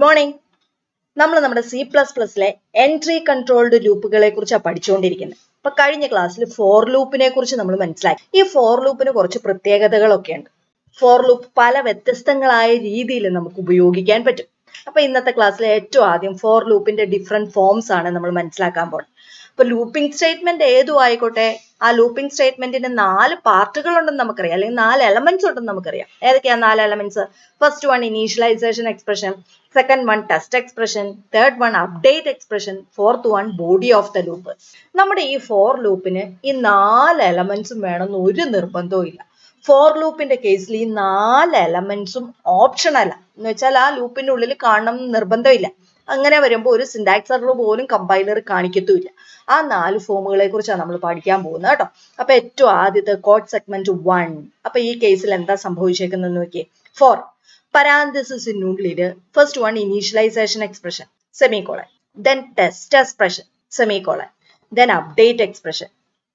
Morning. നമ്മൾ നമ്മുടെ C++ലെ entry controlled ലൂപ്പുകളെ കുറിച്ചാണ് പഠിച്ചുകൊണ്ടിരിക്കുന്നത്. അപ്പൊ കഴിഞ്ഞ ക്ലാസ്സിൽ ഫോർ ലൂപ്പിനെ കുറിച്ച് നമ്മൾ മനസ്സിലാക്കി. ഈ ഫോർ ലൂപ്പിന് കുറച്ച് പ്രത്യേകതകളൊക്കെ ഉണ്ട്. ഫോർ ലൂപ്പ് പല വ്യത്യസ്തങ്ങളായ രീതിയിൽ നമുക്ക് ഉപയോഗിക്കാൻ പറ്റും. അപ്പൊ ഇന്നത്തെ ക്ലാസ്സിൽ ഏറ്റവും ആദ്യം ഫോർ ലൂപ്പിന്റെ ഡിഫറെന്റ് ഫോംസ് ആണ് നമ്മൾ മനസ്സിലാക്കാൻ പോകുന്നത്. അപ്പൊ ലൂപ്പിംഗ് സ്റ്റേറ്റ്മെന്റ് ഏതും ആയിക്കോട്ടെ, ആ ലൂപ്പിംഗ് സ്റ്റേറ്റ്മെന്റിന് 4 പാർട്ടുകൾ ഉണ്ടെന്ന് നമുക്കറിയാം, അല്ലെങ്കിൽ 4 എലമെന്റ്സ് ഉണ്ടെന്ന് നമുക്കറിയാം. ഏതൊക്കെയാ 4 elements? First one initialization expression, second one test expression, third one update expression, fourth one body of the loop. നമ്മുടെ ഈ ഫോർ ലൂപ്പിന് ഈ 4 എലമെന്റ്സും വേണമെന്ന് ഒരു നിർബന്ധവും ഇല്ല. ഫോർ ലൂപ്പിന്റെ കേസിൽ ഈ 4 എലമെന്റ്സും ഓപ്ഷണൽ എന്ന് വെച്ചാൽ ആ ലൂപ്പിന്റെ ഉള്ളിൽ കാണണം എന്ന് നിർബന്ധമില്ല. അങ്ങനെ വരുമ്പോൾ ഒരു സിന്റാക്സ് എറർ പോലും കമ്പൈലർ കാണിക്കത്തുമില്ല. ആ 4 ഫോമുകളെ കുറിച്ചാണ് നമ്മൾ പഠിക്കാൻ പോകുന്നത് കേട്ടോ. അപ്പൊ ഏറ്റവും ആദ്യത്തെ കോഡ് സെഗ്മെന്റ് 1. അപ്പൊ ഈ കേസിൽ എന്താ സംഭവിച്ചേക്കുന്നത് നോക്കിയേ. ഫോർ പരാന്തസിസിനുള്ളിൽ first one initialization expression semicolon, then test expression semicolon, then update expression.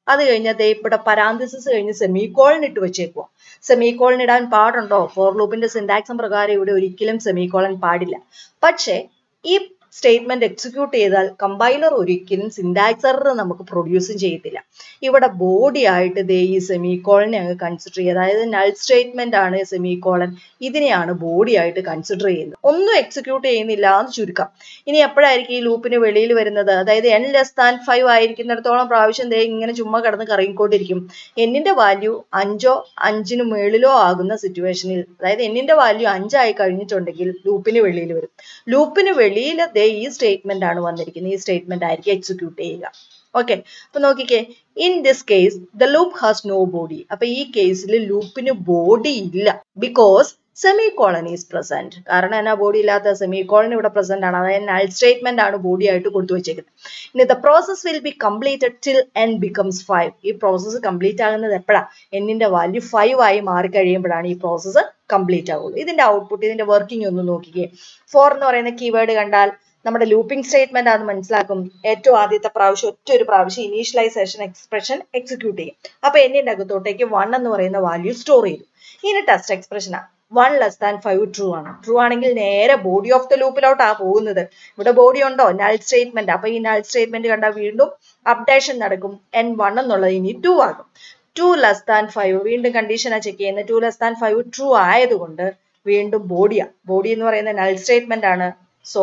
അത് കഴിഞ്ഞത് ഇവിടെ പരാന്തസിസ് കഴിഞ്ഞ് സെമികോളൻ ഇട്ട് വെച്ചേക്കുക. സെമികോളൻ ഇടാൻ പാടുണ്ടോ? ഫോർ ലൂപ്പിന്റെ സിന്റാക്സും പ്രകാരം ഇവിടെ ഒരിക്കലും സെമികോളൻ പാടില്ല. പക്ഷേ ഈ സ്റ്റേറ്റ്മെന്റ് എക്സിക്യൂട്ട് ചെയ്താൽ കമ്പൈലർ ഒരിക്കലും സിന്റാക്സ് എറർ നമുക്ക് പ്രൊഡ്യൂസും ചെയ്യത്തില്ല. ഇവിടെ ബോഡി ആയിട്ട് ദേ ഈ സെമികോളനെ അങ്ങ് കൺസിഡർ ചെയ്യുക. അതായത് നൾ സ്റ്റേറ്റ്മെന്റ് ആണ് സെമികോളൻ, ഇതിനെയാണ് ബോഡി ആയിട്ട് കൺസിഡർ ചെയ്യുന്നത്. ഒന്നും എക്സിക്യൂട്ട് ചെയ്യുന്നില്ല എന്ന് ചുരുക്കം. ഇനി എപ്പോഴായിരിക്കും ഈ ലൂപ്പിന് വെളിയിൽ വരുന്നത്? അതായത് n<5 ആയിരിക്കുന്നിടത്തോളം പ്രാവശ്യം ദേ ഇങ്ങനെ ചുമ്മാ കിടന്ന് കറങ്ങിക്കൊണ്ടിരിക്കും. എന്നിന്റെ വാല്യൂ 5ഓ 5ന് മേളിലോ ആകുന്ന സിറ്റുവേഷനിൽ, അതായത് എന്നിന്റെ വാല്യൂ 5 ആയി കഴിഞ്ഞിട്ടുണ്ടെങ്കിൽ ലൂപ്പിന് വെളിയിൽ വരും. ലൂപ്പിന് വെളിയിൽ ഈ സ്റ്റേറ്റ്മെന്റ് ആണ് വന്നിരിക്കുന്നത്. ഈ സ്റ്റേറ്റ്മെന്റ് ആയിരിക്കും എക്സിക്യൂട്ട് ചെയ്യുക. ഓക്കെ, അപ്പൊ നോക്കിക്കേ. In this case the loop has no body. അപ്പൊ ഈ കേസിൽ ലൂപ്പിന് ബോഡി ഇല്ല. Because semicolon is present. കാരണം എന്നാ ബോഡി ഇല്ലാത്ത? സെമികോളൻ ഇവിടെ പ്രസന്റ് ആണ്. അതായത് നൾ സ്റ്റേറ്റ്മെന്റ് ആണ് ബോഡി ആയിട്ട് കൊടുത്തു വെച്ചേക്കുന്നത്. ഇനി the process will be completed till n becomes 5. ഈ പ്രോസസ്സ് കംപ്ലീറ്റ് ആകുന്നത് എപ്പോഴാ? എന്നിന്റെ വാല്യൂ 5 ആയി മാറി കഴിയുമ്പോഴാണ് ഈ പ്രോസസ്സ് കംപ്ലീറ്റ് ആവുള്ളൂ. ഇതിന്റെ ഔട്ട്പുട്ട്, ഇതിന്റെ വർക്കിംഗ് ഒന്ന് നോക്കിക്കേ. ഫോർ എന്ന് പറയുന്ന കീവേഡ് കണ്ടാൽ നമ്മുടെ ലൂപ്പിംഗ് സ്റ്റേറ്റ്മെന്റ് ആണെന്ന് മനസ്സിലാക്കും. ഏറ്റവും ആദ്യത്തെ പ്രാവശ്യം ഒറ്റൊരു പ്രാവശ്യം ഇനീഷ്യലൈസേഷൻ എക്സ്പ്രഷൻ എക്സിക്യൂട്ട് ചെയ്യും. അപ്പൊ എന്നിന്റെ അകത്തോട്ടേക്ക് 1 എന്ന് പറയുന്ന വാല്യൂ സ്റ്റോർ ചെയ്തു. ഇനി ടെസ്റ്റ് എക്സ്പ്രഷൻ ആണ്. 1<5 ട്രൂ ആണ്. ട്രൂ ആണെങ്കിൽ നേരെ ബോഡി ഓഫ് ദ ലൂപ്പിലോട്ടാണ് പോകുന്നത്. ഇവിടെ ബോഡി ഉണ്ടോ? Null statement. അപ്പൊ ഈ നൾ സ്റ്റേറ്റ്മെന്റ് കണ്ടാൽ വീണ്ടും അപ്ഡേഷൻ നടക്കും. n1 എന്നുള്ളത് ഇനി 2 ആകും. 2<5 വീണ്ടും കണ്ടീഷനാ ചെക്ക് ചെയ്യുന്നത്. 2<5 ട്രൂ ആയതുകൊണ്ട് വീണ്ടും ബോഡിയാ. ബോഡി എന്ന് പറയുന്ന നൾ സ്റ്റേറ്റ്മെന്റ് ആണ്. സോ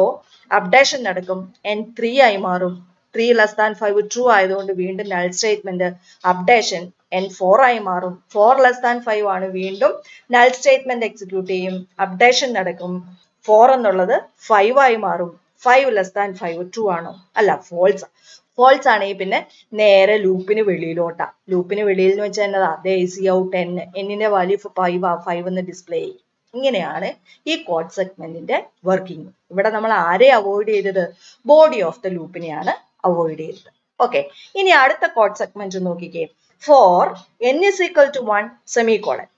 അപ്ഡേഷൻ നടക്കും. n3 ആയി മാറും. 3<5 ട്രൂ ആയതുകൊണ്ട് വീണ്ടും നൾ സ്റ്റേറ്റ്മെന്റ് അപ്ഡേഷൻ n4 ആയി മാറും. 4<5 ആണ്. വീണ്ടും നൾ സ്റ്റേറ്റ്മെന്റ് എക്സിക്യൂട്ട് ചെയ്യും. അപ്ഡേഷൻ നടക്കും. 4 എന്നുള്ളത് 5 ആയി മാറും. 5<5 ട്രൂ ആണോ? അല്ല, ഫോൾസ്. ഫോൾസ് ആണെങ്കിൽ പിന്നെ നേരെ ലൂപ്പിന് വെളിയിലോട്ടാ. ലൂപ്പിന് വെളിയിൽ എന്ന് വെച്ചാൽ എന്നതാ? cout n. എന്നിന്റെ വാല്യൂ 5 എന്ന് ഡിസ്പ്ലേ ചെയ്യും. ഇങ്ങനെയാണ് ഈ കോഡ് സെഗ്മെന്റിന്റെ വർക്കിംഗ്. ഇവിടെ നമ്മൾ ആരെ അവോയ്ഡ് ചെയ്തത്? ബോഡി ഓഫ് ദ ലൂപ്പിനെയാണ് അവോയ്ഡ് ചെയ്തത്. ഓക്കെ, ഇനി അടുത്ത കോഡ് സെഗ്മെന്റ് നോക്കിക്കേ. For n=1 semicolon,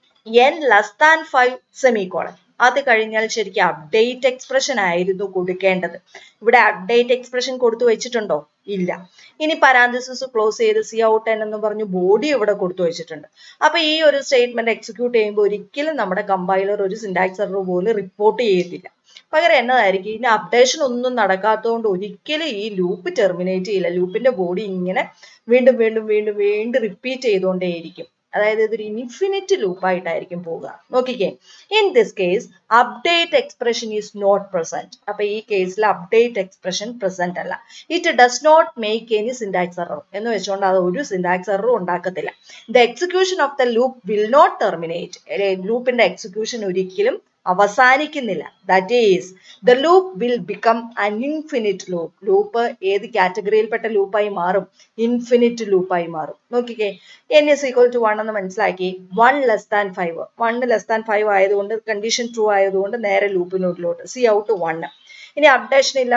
n<5 semicolon. അത് കഴിഞ്ഞാൽ ശരിക്കും അപ്ഡേറ്റ് എക്സ്പ്രഷൻ ആയിരുന്നു കൊടുക്കേണ്ടത്. ഇവിടെ അപ്ഡേറ്റ് എക്സ്പ്രഷൻ കൊടുത്തു വെച്ചിട്ടുണ്ടോ? ഇല്ല. ഇനി പരാന്തസിസ് ക്ലോസ് ചെയ്ത് cout n എന്ന് പറഞ്ഞു ബോഡി ഇവിടെ കൊടുത്തു വെച്ചിട്ടുണ്ട്. അപ്പൊ ഈ ഒരു സ്റ്റേറ്റ്മെന്റ് എക്സിക്യൂട്ട് ചെയ്യുമ്പോൾ ഒരിക്കലും നമ്മുടെ കമ്പൈലർ ഒരു സിന്റാക്സ് എറർ പോലും റിപ്പോർട്ട് ചെയ്യത്തില്ല. പകരം എന്നതായിരിക്കും? ഇതിന് അപ്ഡേഷൻ ഒന്നും നടക്കാത്തതുകൊണ്ട് ഒരിക്കലും ഈ ലൂപ്പ് ടെർമിനേറ്റ് ചെയ്യില്ല. ലൂപ്പിന്റെ ബോഡി ഇങ്ങനെ വീണ്ടും വീണ്ടും വീണ്ടും വീണ്ടും റിപ്പീറ്റ് ചെയ്തുകൊണ്ടേയിരിക്കും. അതായത് ഇതൊരു ഇൻഫിനിറ്റ് ലൂപ്പായിട്ടായിരിക്കും പോവുക. നോക്കിക്കേ. In this case update expression is not present. അപ്പൊ ഈ കേസിൽ അപ്ഡേറ്റ് എക്സ്പ്രഷൻ പ്രസന്റ് അല്ല. It does not make any syntax error എന്ന് വെച്ചുകൊണ്ട് അത് ഒരു സിന്റാക്സ് എററും ഉണ്ടാക്കത്തില്ല. The execution of the loop will not terminate. ലൂപ്പിന്റെ എക്സിക്യൂഷൻ ഒരിക്കലും അവസാനിക്കുന്നില്ല. That is the loop will become an infinite loop. Loop ഏത് കാറ്റഗറിയിൽപ്പെട്ട ലൂപ്പായി മാറും? ഇൻഫിനിറ്റ് ലൂപ്പായി മാറും. നോക്കിക്കേ. n=1 എന്ന് മനസ്സിലാക്കി. 1<5 1<5 ആയതുകൊണ്ട് കണ്ടീഷൻ ട്രൂ ആയതുകൊണ്ട് നേരെ ലൂപ്പിനുള്ളിലോട്ട്. cout 1. ഇനി അപ്ഡേഷൻ ഇല്ല.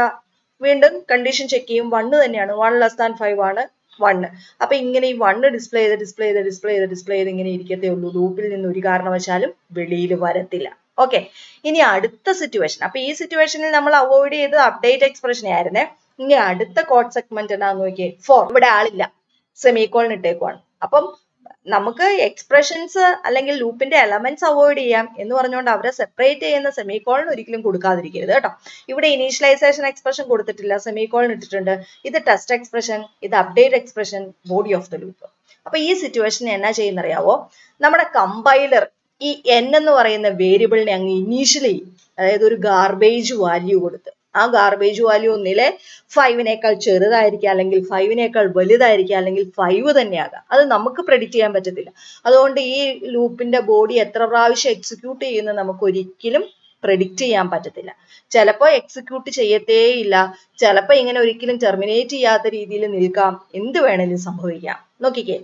വീണ്ടും കണ്ടീഷൻ ചെക്ക് ചെയ്യും. 1 തന്നെയാണ്. 1<5 ആണ് 1. അപ്പൊ ഇങ്ങനെ ഈ 1 ഡിസ്പ്ലേ ചെയ്ത് ഇങ്ങനെ ഇരിക്കത്തേ ഉള്ളൂ. ലൂപ്പിൽ നിന്ന് ഒരു കാരണവശാലും വെളിയിൽ വരത്തില്ല. ഓക്കെ, ഇനി അടുത്ത സിറ്റുവേഷൻ. അപ്പൊ ഈ സിറ്റുവേഷനിൽ നമ്മൾ അവോയ്ഡ് ചെയ്തത് അപ്ഡേറ്റ് എക്സ്പ്രഷനെ ആയിരുന്നേ. ഇനി അടുത്ത കോഡ് സെഗ്മെന്റ് എന്താന്ന് നോക്കിയേ. ഫോർ ഇവിടെ ആളില്ല, സെമികോളൻ ഇട്ടേക്കുവാണ്. അപ്പം നമുക്ക് എക്സ്പ്രഷൻസ് അല്ലെങ്കിൽ ലൂപ്പിന്റെ എലമെന്റ്സ് അവോയ്ഡ് ചെയ്യാം എന്ന് പറഞ്ഞുകൊണ്ട് അവരെ സെപ്പറേറ്റ് ചെയ്യുന്ന സെമിക്കോളൻ ഒരിക്കലും കൊടുക്കാതിരിക്കരുത് കേട്ടോ. ഇവിടെ ഇനീഷ്യലൈസേഷൻ എക്സ്പ്രഷൻ കൊടുത്തിട്ടില്ല, സെമിക്കോളൻ ഇട്ടിട്ടുണ്ട്. ഇത് ടെസ്റ്റ് എക്സ്പ്രഷൻ, ഇത് update expression, body of the loop. അപ്പൊ ഈ സിറ്റുവേഷനിൽ എന്നാ ചെയ്യുന്നറിയാവോ, നമ്മുടെ കമ്പൈലർ ഈ n എന്ന് പറയുന്ന വേരിയബിളിനെ അങ്ങ് ഇനീഷ്യലി, അതായത് ഒരു ഗാർബേജ് വാല്യൂ കൊടുത്ത്, ആ ഗാർബേജ് വാല്യൂ ഒന്നിലെ 5നേക്കാൾ ചെറുതായിരിക്കാം, അല്ലെങ്കിൽ 5നേക്കാൾ വലുതായിരിക്കാം, അല്ലെങ്കിൽ 5 തന്നെയാകാം. അത് നമുക്ക് പ്രെഡിക്റ്റ് ചെയ്യാൻ പറ്റത്തില്ല. അതുകൊണ്ട് ഈ ലൂപ്പിന്റെ ബോഡി എത്ര പ്രാവശ്യം എക്സിക്യൂട്ട് ചെയ്യുന്നത് നമുക്ക് ഒരിക്കലും പ്രെഡിക്റ്റ് ചെയ്യാൻ പറ്റത്തില്ല. ചിലപ്പോൾ എക്സിക്യൂട്ട് ചെയ്യത്തേയില്ല, ചിലപ്പോൾ ഇങ്ങനെ ഒരിക്കലും ടെർമിനേറ്റ് ചെയ്യാത്ത രീതിയിൽ നിൽക്കാം, എന്ത് വേണേലും സംഭവിക്കാം. നോക്കിക്കേ,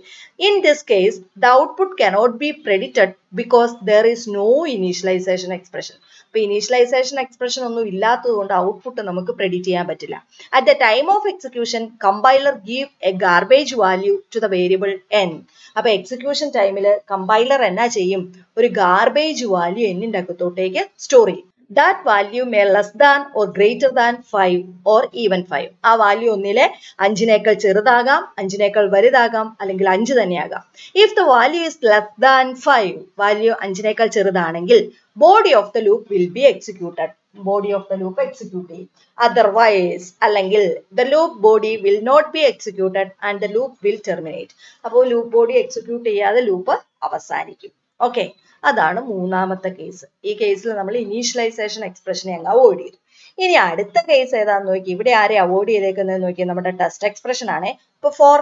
in this case the output cannot be predicted because there is no initialization expression. അപ്പൊ ഇനീഷ്യലൈസേഷൻ എക്സ്പ്രഷൻ ഒന്നും ഇല്ലാത്തത് കൊണ്ട് ഔട്ട്പുട്ട് നമുക്ക് പ്രെഡിക്റ്റ് ചെയ്യാൻ പറ്റില്ല. At the time of execution compiler give a garbage value to the variable n. അപ്പൊ execution ടൈമിൽ compiler എന്നാ ചെയ്യും, ഒരു ഗാർബേജ് വാല്യൂ എന്നിന്റെ അകത്തോട്ടേക്ക് സ്റ്റോർ ചെയ്യും. That value may less than or greater than 5 or even 5. ആ വാല്യൂ ഒന്നിലെ 5നേക്കാൾ ചെറുതാകാം, 5നേക്കാൾ വലുതാകാം, അല്ലെങ്കിൽ 5 തന്നെയാകാം. If the value is less than 5, value 5നേക്കാൾ ചെറുതാണെങ്കിൽ body of the loop will be executed. Body of the loop execute ചെയ്യും. Otherwise അല്ലെങ്കിൽ the loop body will not be executed and the loop will terminate. അപ്പോൾ loop body execute ചെയ്യാതെ loop അവസാനിക്കും. Okay, അതാണ് മൂന്നാമത്തെ case. ഈ കേസിൽ നമ്മൾ ഇനീഷ്യലൈസേഷൻ എക്സ്പ്രഷനെ അങ്ങ് അവോയ്ഡ് ചെയ്തു. ഇനി അടുത്ത കേസ് ഏതാന്ന് നോക്കി, ഇവിടെ ആരെ അവോയ്ഡ് ചെയ്തേക്കുന്നത് നോക്കി, നമ്മുടെ ടെസ്റ്റ് എക്സ്പ്രഷൻ ആണ്. ഇപ്പൊ for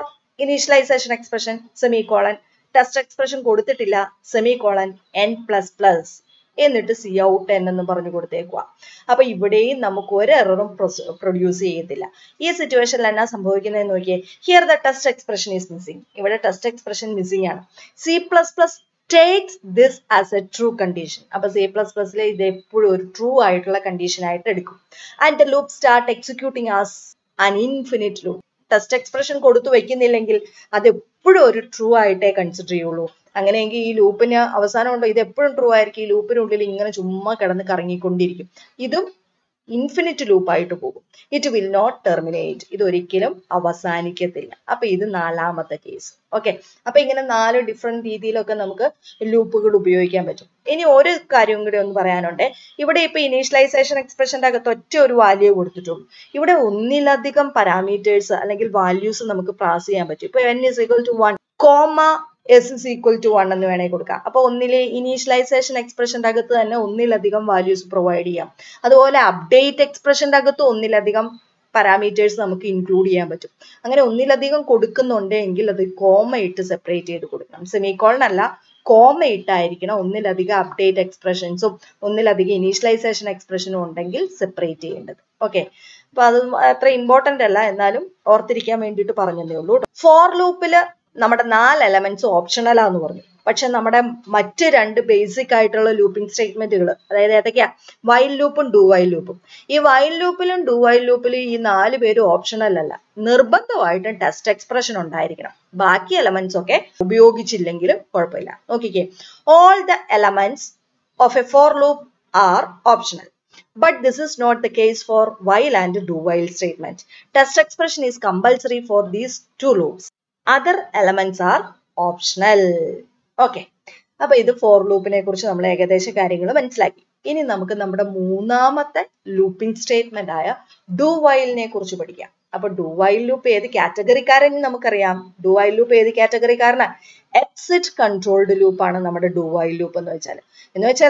initialization expression semicolon, test expression കൊടുത്തിട്ടില്ല, സെമിക്കോളൻ n++ എന്നിട്ട് സി ഔട്ട് n എന്ന് പറഞ്ഞു കൊടുത്തേക്കുക. അപ്പൊ ഇവിടെയും നമുക്ക് ഒരു എററും പ്രൊഡ്യൂസ് ചെയ്യത്തില്ല. ഈ സിറ്റുവേഷനിൽ എന്നാ സംഭവിക്കുന്നതെന്ന് നോക്കിയേ, here the test expression is missing. ഇവിടെ ടെസ്റ്റ് എക്സ്പ്രഷൻ മിസ്സിംഗ് ആണ്. C++ takes this as a true condition. അപ്പൊ C++ലെ ഇത് എപ്പോഴും ഒരു ട്രൂ ആയിട്ടുള്ള കണ്ടീഷൻ ആയിട്ട് എടുക്കും. And the loop start executing as an infinite loop. Test expression കൊടുത്തു വെക്കുന്നില്ലെങ്കിൽ അത് എപ്പോഴും ഒരു ട്രൂ ആയിട്ടേ കൺസിഡർ ചെയ്യുള്ളൂ. അങ്ങനെയെങ്കിൽ ഈ ലൂപ്പിന് അവസാനം ഉണ്ടോ, ഇത് എപ്പോഴും ട്രൂ ആയിരിക്കും. ഈ ലൂപ്പിനുള്ളിൽ ഇങ്ങനെ ചുമ്മാ കിടന്ന് കറങ്ങിക്കൊണ്ടിരിക്കും. ഇതും ഇൻഫിനിറ്റ് ലൂപ്പായിട്ട് പോകും. It will not terminate. ഇത് ഒരിക്കലും അവസാനിക്കത്തില്ല. അപ്പൊ ഇത് നാലാമത്തെ കേസ്. ഓക്കെ, അപ്പൊ ഇങ്ങനെ 4 ഡിഫറെന്റ് രീതിയിലൊക്കെ നമുക്ക് ലൂപ്പുകൾ ഉപയോഗിക്കാൻ പറ്റും. ഇനി ഒരു കാര്യം കൂടി ഒന്ന് പറയാനുണ്ട്. ഇവിടെ ഇപ്പൊ ഇനീഷ്യലൈസേഷൻ എക്സ്പ്രഷന്റെ അകത്ത് ഒറ്റ ഒരു വാല്യൂ കൊടുത്തിട്ടുള്ളൂ. ഇവിടെ ഒന്നിലധികം പാരാമീറ്റേഴ്സ് അല്ലെങ്കിൽ വാല്യൂസ് നമുക്ക് പാസ് ചെയ്യാൻ പറ്റും. ഇപ്പൊ n = 1, s = 1 എന്ന് വേണമെങ്കിൽ കൊടുക്കാം. അപ്പൊ ഒന്നിലെ ഇനീഷ്യലൈസേഷൻ എക്സ്പ്രഷന്റെ അകത്ത് തന്നെ ഒന്നിലധികം വാല്യൂസ് പ്രൊവൈഡ് ചെയ്യാം. അതുപോലെ അപ്ഡേറ്റ് എക്സ്പ്രഷന്റെ അകത്ത് ഒന്നിലധികം പാരാമീറ്റേഴ്സ് നമുക്ക് ഇൻക്ലൂഡ് ചെയ്യാൻ പറ്റും. അങ്ങനെ ഒന്നിലധികം കൊടുക്കുന്നുണ്ടെങ്കിൽ അത് കോമ ഇട്ട് സെപ്പറേറ്റ് ചെയ്ത് കൊടുക്കണം. സെമിക്കോളൻ അല്ല, കോമ ഇട്ടായിരിക്കണം ഒന്നിലധികം അപ്ഡേറ്റ് എക്സ്പ്രഷൻസും ഒന്നിലധികം ഇനീഷ്യലൈസേഷൻ എക്സ്പ്രഷനും ഉണ്ടെങ്കിൽ സെപ്പറേറ്റ് ചെയ്യേണ്ടത്. ഓക്കെ, അപ്പൊ അത് അത്ര ഇമ്പോർട്ടന്റ് അല്ല, എന്നാലും ഓർത്തിരിക്കാൻ വേണ്ടിയിട്ട് പറഞ്ഞതേ ഉള്ളൂ. ഫോർ ലൂപ്പില് നമ്മുടെ 4 എലമെന്റ്സ് ഓപ്ഷണലാന്ന് പറഞ്ഞു. പക്ഷെ നമ്മുടെ മറ്റ് 2 ബേസിക് ആയിട്ടുള്ള ലൂപ്പിംഗ് സ്റ്റേറ്റ്മെന്റുകൾ, അതായത് ഏതൊക്കെയാ, വൈൽ ലൂപ്പും ഡു വൈൽ ലൂപ്പും. ഈ വൈൽ ലൂപ്പിലും ഡു വൈൽ ലൂപ്പിലും ഈ 4 പേരും ഓപ്ഷണൽ അല്ല, നിർബന്ധമായിട്ടും ടെസ്റ്റ് എക്സ്പ്രഷൻ ഉണ്ടായിരിക്കണം. ബാക്കി എലമെന്റ്സ് ഒക്കെ ഉപയോഗിച്ചില്ലെങ്കിലും കുഴപ്പമില്ല. നോക്കിക്കേ, all the elements of a for loop are optional. But this is not the case for while and do while statement. Test expression is compulsory for these 2 loops. Other elements are optional. Okay. അപ്പൊ ഇത് four ലൂപ്പിനെ കുറിച്ച് നമ്മൾ ഏകദേശ കാര്യങ്ങൾ മനസ്സിലാക്കി. ഇനി നമുക്ക് നമ്മുടെ മൂന്നാമത്തെ ലൂപ്പിംഗ് സ്റ്റേറ്റ്മെന്റ് ആയ ഡു വൈലിനെ കുറിച്ച് പഠിക്കാം. അപ്പൊ ഡു വൈൽ ലൂപ്പ് ഏത് കാറ്റഗറിക്കാരൻ നമുക്കറിയാം. ഡു വൈൽ ലൂപ്പ് ഏത് കാറ്റഗറിക്കാരനാ? എക്സിറ്റ് കൺട്രോൾഡ് ലൂപ്പാണ് നമ്മുടെ ഡു വൈൽ ലൂപ്പ് എന്ന് വെച്ചാൽ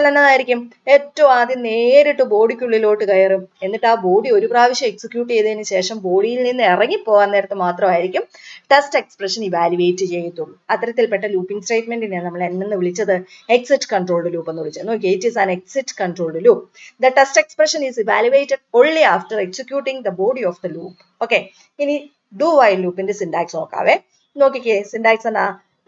എന്നതായിരിക്കും, ഏറ്റവും ആദ്യം നേരിട്ട് ബോഡിക്കുള്ളിലോട്ട് കയറും. എന്നിട്ട് ആ ബോഡി ഒരു പ്രാവശ്യം എക്സിക്യൂട്ട് ചെയ്തതിന് ശേഷം ബോഡിയിൽ നിന്ന് ഇറങ്ങി പോകാൻ നേരത്ത് മാത്രമായിരിക്കും ടെസ്റ്റ് എക്സ്പ്രഷൻ ഇവാലുവേറ്റ് ചെയ്യത്തുള്ളൂ. അത്തരത്തിൽപ്പെട്ട ലൂപ്പിംഗ് സ്റ്റേറ്റ്മെന്റിനെ നമ്മൾ എന്നു വിളിച്ചത് എക്സിറ്റ് കൺട്രോൾഡ് ലൂപ്പ് എന്ന് വിളിച്ചത്. നോക്കി, it is an exit controlled loop. The test expression is evaluated only after executing the body of the loop. Okay, ഇനി ഡു വൈൽ ലൂപ്പിന്റെ സിന്റാക്സ് നോക്കാവേ. നോക്കിക്കേ, സിന്റാക്സ് എന്നാ,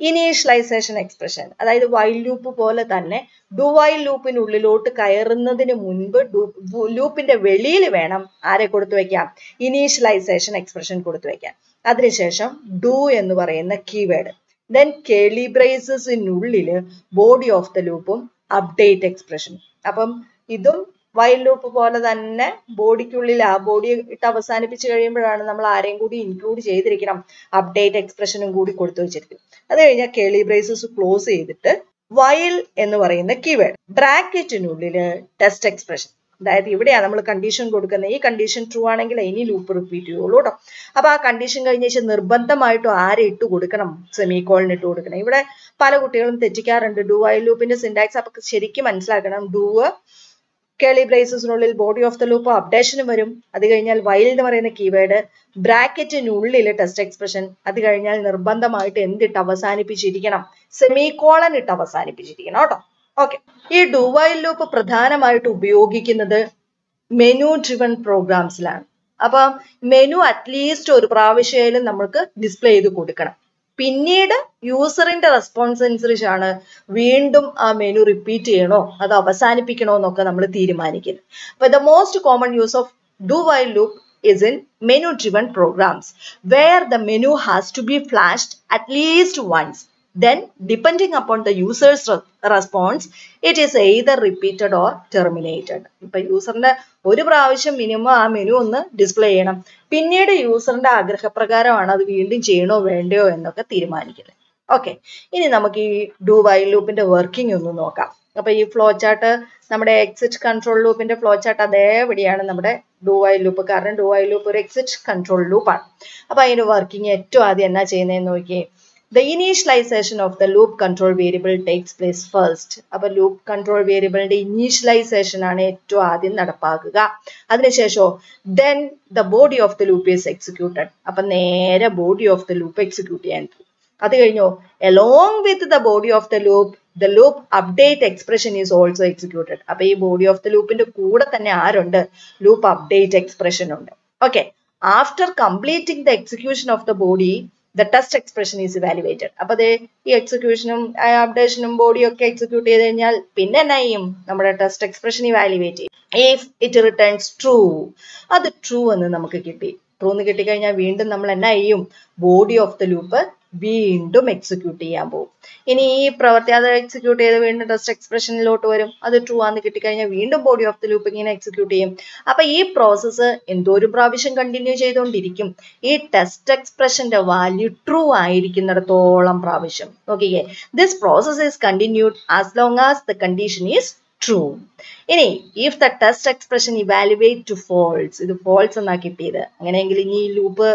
ഇനീഷ്യലൈസേഷൻ എക്സ്പ്രഷൻ, അതായത് വൈൽ ലൂപ്പ് പോലെ തന്നെ ഡു വൈൽ ലൂപ്പിനുള്ളിലോട്ട് കയറുന്നതിന് മുൻപ് ലൂപ്പിന്റെ വെളിയിൽ വേണം ആരെ കൊടുത്തു വെക്കാം, ഇനീഷ്യലൈസേഷൻ എക്സ്പ്രഷൻ കൊടുത്തു വെക്കാം. അതിനുശേഷം ഡു എന്ന് പറയുന്ന കീവേഡ്, ദെൻ കേളി ബ്രേസസിനുള്ളില് ബോഡി ഓഫ് ദ ലൂപ്പും അപ്ഡേറ്റ് എക്സ്പ്രഷൻ. അപ്പം ഇതും വൈൽ ലൂപ്പ് പോലെ തന്നെ ബോഡിക്കുള്ളിൽ ആ ബോഡി ഇട്ട് അവസാനിപ്പിച്ച് കഴിയുമ്പോഴാണ് നമ്മൾ ആരെയും കൂടി ഇൻക്ലൂഡ് ചെയ്തിരിക്കണം, അപ്ഡേറ്റ് എക്സ്പ്രഷനും കൂടി കൊടുത്തു വെച്ചിരിക്കും. അത് കഴിഞ്ഞാൽ കേളി ബ്രേസസ് ക്ലോസ് ചെയ്തിട്ട് വൈൽ എന്ന് പറയുന്ന കീവേഡ്, ബ്രാക്കറ്റിനുള്ളിൽ ടെസ്റ്റ് എക്സ്പ്രഷൻ, അതായത് ഇവിടെയാണ് നമ്മൾ കണ്ടീഷൻ കൊടുക്കുന്നത്. ഈ കണ്ടീഷൻ ട്രൂ ആണെങ്കിൽ ഇനി ലൂപ്പ് റിപ്പീറ്റ് ചെയ്യുള്ളൂ കേട്ടോ. അപ്പൊ ആ കണ്ടീഷൻ കഴിഞ്ഞ ശേഷം നിർബന്ധമായിട്ടും ആരെ ഇട്ട് കൊടുക്കണം, സെമിക്കോളൻ ഇട്ട് കൊടുക്കണം. ഇവിടെ പല കുട്ടികളും തെറ്റിക്കാറുണ്ട്. ഡു വൈൽ ലൂപ്പിന്റെ സിന്റാക്സ് അപ്പൊ ശരിക്കും മനസ്സിലാക്കണം. ഡു കേളി ബ്രേസസിനുള്ളിൽ ബോഡി ഓഫ് ദ ലൂപ്പ് അപ്ഡേഷനും വരും. അത് കഴിഞ്ഞാൽ വൈൽ എന്ന് പറയുന്ന കീവേഡ്, ബ്രാക്കറ്റിനുള്ളിൽ ടെസ്റ്റ് എക്സ്പ്രഷൻ, അത് കഴിഞ്ഞാൽ നിർബന്ധമായിട്ട് എന്തിട്ട് അവസാനിപ്പിച്ചിരിക്കണം, സെമിക്കോളൻ ഇട്ട് അവസാനിപ്പിച്ചിരിക്കണം കേട്ടോ. ഓക്കെ, ഈ ഡു വൈൽ ലൂപ്പ് പ്രധാനമായിട്ട് ഉപയോഗിക്കുന്നത് മെനു ഡ്രിവൺ പ്രോഗ്രാംസിലാണ്. അപ്പൊ മെനു അറ്റ്ലീസ്റ്റ് ഒരു പ്രാവശ്യം നമുക്ക് ഡിസ്പ്ലേ ചെയ്ത് കൊടുക്കണം. പിന്നീട് യൂസറിന്റെ റെസ്പോൺസ് അനുസരിച്ചാണ് വീണ്ടും ആ മെനു റിപ്പീറ്റ് ചെയ്യണോ അത് അവസാനിപ്പിക്കണോ എന്നൊക്കെ നമ്മൾ തീരുമാനിക്കുന്നത്. അപ്പൊ the most common use of do while loop is in menu driven programs where the menu has to be flashed at least once. Then depending upon the user's response it is either repeated or terminated. ഇപ്പൊ യൂസറിന്റെ ഒരു പ്രാവശ്യം minimum ആ menu ഒന്ന് display ചെയ്യണം. പിന്നീട് യൂസറിന്റെ ആഗ്രഹപ്രകാരമാണ് അത് വീണ്ടും ചെയ്യണോ വേണ്ടയോ എന്നൊക്കെ തീരുമാനിക്കുന്നത്. ഓക്കെ, ഇനി നമുക്ക് ഈ ഡു വൈൽ ലൂപ്പിന്റെ വർക്കിംഗ് ഒന്ന് നോക്കാം. അപ്പൊ ഈ ഫ്ലോ ചാർട്ട് നമ്മുടെ എക്സിറ്റ് കൺട്രോൾ ലൂപ്പിന്റെ ഫ്ലോ ചാർട്ട് അതേപടിയാണ് നമ്മുടെ ഡു വൈൽ ലൂപ്പ്. കാരണം ഡു വൈൽ ലൂപ്പ് ഒരു എക്സിറ്റ് കൺട്രോൾ ലൂപ്പാണ്. അപ്പൊ അതിന്റെ വർക്കിംഗ് ഏറ്റവും ആദ്യം എന്നാ ചെയ്യുന്നതെന്ന് നോക്കിയേ. The initialization of the loop control variable takes place first. അപ്പൊ ലൂപ്പ് കൺട്രോൾ വേരിയബിളിന്റെ ഇനീഷ്യലൈസേഷൻ ആണ് ഏറ്റവും ആദ്യം നടപ്പാക്കുക. അതിനുശേഷം then the body of the loop is executed. അപ്പൊ നേരെ body of the loop execute ചെയ്യാൻ. അത് കഴിഞ്ഞു along with the body of the loop update expression is also executed. അപ്പൊ ഈ body of the loopന്റെ കൂടെ തന്നെ ആരുണ്ട്, loop update expression ഉണ്ട്. Okay, after completing the execution of the body the test expression is evaluated. അപ്പൊ ഈ എക്സിക്യൂഷനും അപ്ഡേഷനും ബോഡിയും ഒക്കെ execute ചെയ്ത് കഴിഞ്ഞാൽ പിന്നെ എന്നാ ചെയ്യും, നമ്മുടെ ടെസ്റ്റ് എക്സ്പ്രഷൻ ഇവാലുവേറ്റ് ചെയ്യും. ഇഫ് ഇറ്റ് റിട്ടേൺസ് ട്രൂ, അത് ട്രൂ എന്ന് നമുക്ക് കിട്ടി. ട്രൂ എന്ന് കിട്ടിക്കഴിഞ്ഞാൽ വീണ്ടും നമ്മൾ എന്നാ ചെയ്യും, ബോഡി ഓഫ് ദ ലൂപ്പ് വീണ്ടും എക്സിക്യൂട്ട് ചെയ്യാൻ പോകും. ഇനി ഈ പ്രവൃത്തി അത് എക്സിക്യൂട്ട് ചെയ്ത് വീണ്ടും ടെസ്റ്റ് എക്സ്പ്രഷനിലോട്ട് വരും. അത് ട്രൂ ആണെന്ന് കിട്ടിക്കഴിഞ്ഞാൽ വീണ്ടും ബോഡി ഓഫ് ദ ലൂപ്പ് ഇങ്ങനെ എക്സിക്യൂട്ട് ചെയ്യും. അപ്പൊ ഈ പ്രോസസ്സ് എന്തോരം പ്രാവശ്യം കണ്ടിന്യൂ ചെയ്തുകൊണ്ടിരിക്കും, ഈ ടെസ്റ്റ് എക്സ്പ്രഷന്റെ വാല്യൂ ട്രൂ ആയിരിക്കുന്നിടത്തോളം പ്രാവശ്യം. നോക്കിക്കേ, this process is continued as long as the condition is true. ഇനി if the test expression evaluate to false, ഇത് false എന്നാ കിട്ടിയത്, അങ്ങനെയെങ്കിൽ ഇനി ഈ ലൂപ്പ്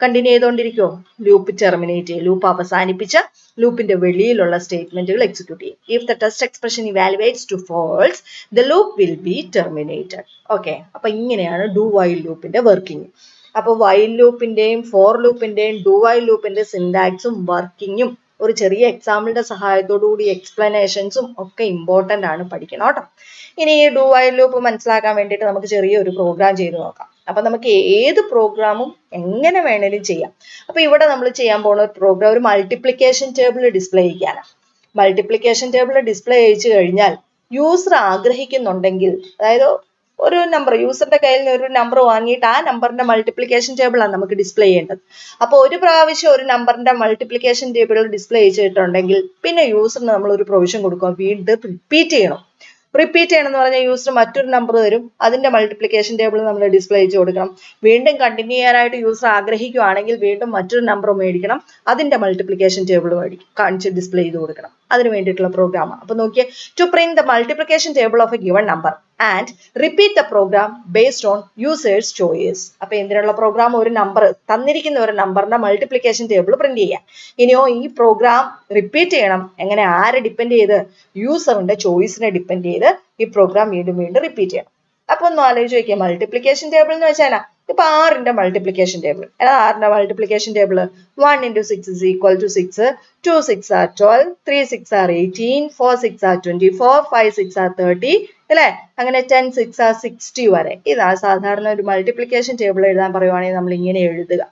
കണ്ടിന്യൂ ചെയ്തുകൊണ്ടിരിക്കുമോ, ലൂപ്പ് ടെർമിനേറ്റ് ചെയ്യും. ലൂപ്പ് അവസാനിപ്പിച്ച ലൂപ്പിന്റെ വെളിയിലുള്ള സ്റ്റേറ്റ്മെന്റുകൾ എക്സിക്യൂട്ട് ചെയ്യും. if the test expression evaluates to false the loop will be terminated. Okay, അപ്പൊ ഇങ്ങനെയാണ് ഡു വൈൽ ലൂപ്പിന്റെ വർക്കിംഗ്. അപ്പൊ വൈൽ ലൂപ്പിന്റെയും ഫോർ ലൂപ്പിന്റെയും ഡു വൈൽ ലൂപ്പിന്റെ സിന്റാക്സും വർക്കിങ്ങും ഒരു ചെറിയ എക്സാമ്പിളിന്റെ സഹായത്തോടു കൂടി എക്സ്പ്ലനേഷൻസും ഒക്കെ ഇമ്പോർട്ടന്റ് ആണ് പഠിക്കണം കേട്ടോ. ഇനി ഈ ഡു വൈൽ ലൂപ്പ് മനസ്സിലാക്കാൻ വേണ്ടിയിട്ട് നമുക്ക് ചെറിയൊരു പ്രോഗ്രാം ചെയ്ത് നോക്കാം. അപ്പൊ നമുക്ക് ഏത് പ്രോഗ്രാമും എങ്ങനെ വേണേലും ചെയ്യാം. അപ്പൊ ഇവിടെ നമ്മൾ ചെയ്യാൻ പോകുന്ന ഒരു പ്രോഗ്രാം ഒരു മൾട്ടിപ്ലിക്കേഷൻ ടേബിൾ ഡിസ്പ്ലേ ചെയ്യാനാണ്. മൾട്ടിപ്ലിക്കേഷൻ ടേബിൾ ഡിസ്പ്ലേ ചെയ്യിച്ചു കഴിഞ്ഞാൽ യൂസർ ആഗ്രഹിക്കുന്നുണ്ടെങ്കിൽ, അതായത് ഒരു നമ്പർ യൂസറിന്റെ കയ്യിൽ നിന്ന് ഒരു നമ്പർ വാങ്ങിയിട്ട് ആ നമ്പറിന്റെ മൾട്ടിപ്ലിക്കേഷൻ ടേബിളാണ് നമുക്ക് ഡിസ്പ്ലേ ചെയ്യേണ്ടത്. അപ്പോൾ ഒരു പ്രാവശ്യം ഒരു നമ്പറിന്റെ മൾട്ടിപ്ലിക്കേഷൻ ടേബിൾ ഡിസ്പ്ലേ ചെയ്തിട്ടുണ്ടെങ്കിൽ പിന്നെ യൂസറിന് നമ്മൾ ഒരു പ്രൊവിഷൻ കൊടുക്കുക, വീണ്ടും റിപ്പീറ്റ് ചെയ്യണം. റിപ്പീറ്റ് ചെയ്യണം എന്ന് പറഞ്ഞാൽ യൂസർ മറ്റൊരു നമ്പർ തരും, അതിന്റെ മൾട്ടിപ്ലിക്കേഷൻ ടേബിൾ നമ്മൾ ഡിസ്പ്ലേ ചെയ്ത് കൊടുക്കണം. വീണ്ടും കണ്ടിന്യൂ ചെയ്യാനായിട്ട് യൂസർ ആഗ്രഹിക്കുകയാണെങ്കിൽ വീണ്ടും മറ്റൊരു നമ്പർ മേടിക്കണം, അതിന്റെ മൾട്ടിപ്ലിക്കേഷൻ ടേബിൾ കാണിച്ച് ഡിസ്പ്ലേ ചെയ്ത് കൊടുക്കണം. അതിന് വേണ്ടിയിട്ടുള്ള പ്രോഗ്രാമാണ്. അപ്പൊ നോക്കിയേ, to print the multiplication table of a given number and repeat the program based on users choice. അപ്പൊ എന്തിനുള്ള പ്രോഗ്രാം, ഒരു നമ്പർ തന്നിരിക്കുന്ന ഒരു നമ്പറിന്റെ മൾട്ടിപ്ലിക്കേഷൻ ടേബിൾ പ്രിന്റ് ചെയ്യാൻ. ഇനിയോ ഈ പ്രോഗ്രാം റിപ്പീറ്റ് ചെയ്യണം. എങ്ങനെ, ആരെ ഡിപ്പെൻഡ് ചെയ്ത്, യൂസറിന്റെ ചോയ്സിനെ ഡിപ്പെൻഡ് ചെയ്ത് ഈ പ്രോഗ്രാം വീണ്ടും വീണ്ടും റിപ്പീറ്റ് ചെയ്യണം. അപ്പൊ ഒന്ന് ആലോചിച്ച് നോക്കിയാൽ, മൾട്ടിപ്ലിക്കേഷൻ ടേബിൾ എന്ന് വെച്ചാൽ ഇപ്പൊ 6ന്റെ മൾട്ടിപ്ലിക്കേഷൻ ടേബിൾ, 6ന്റെ multiplication table 1 into 6 is equal to 6, 2 6 are 12, 3 6 are 18, 4 6 are 24, 5 6 are 30 അല്ലെ, അങ്ങനെ 10 6 are 60 വരെ. ഇതാണ് സാധാരണ ഒരു മൾട്ടിപ്ലിക്കേഷൻ ടേബിൾ എഴുതാൻ പറയുവാണെങ്കിൽ നമ്മൾ ഇങ്ങനെ എഴുതുക.